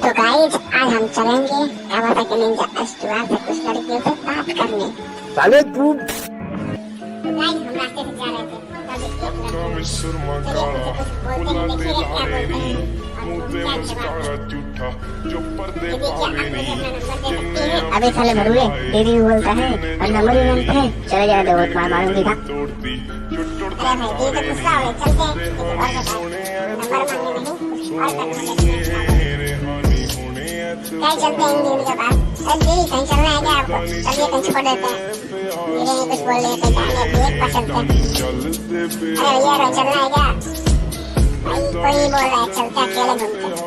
तो गाइस आज हम चलेंगे कावासाकी निंजा एस2R से कुछ लड़कियों से बात करने। साले तू तो गाइस हम रास्ते से जा रहे थे तब एक लड़की चलिए कुछ बोलते हैं, देखिए क्या बोलते हैं। अबे साले भड़ूले तेरी बोलता है और नंबर ही नहीं है, चले जा दे वोट मारूंगी था। अरे भाई ये तो गुस्सा हो गए, चलते हैं और बता नंबर मांगने नहीं और करने क्या चलते हैं दीदी के पास। अरे दीदी कहीं चलना है क्या आपको? चलिए कहीं छोड़ देते हैं, दीदी ने कुछ बोल दिया कहीं जाने एक पास चलते हैं। अरे भैया कहीं चलना है क्या? भाई कोई नहीं बोल रहा है, चलते अकेले घूमते हैं।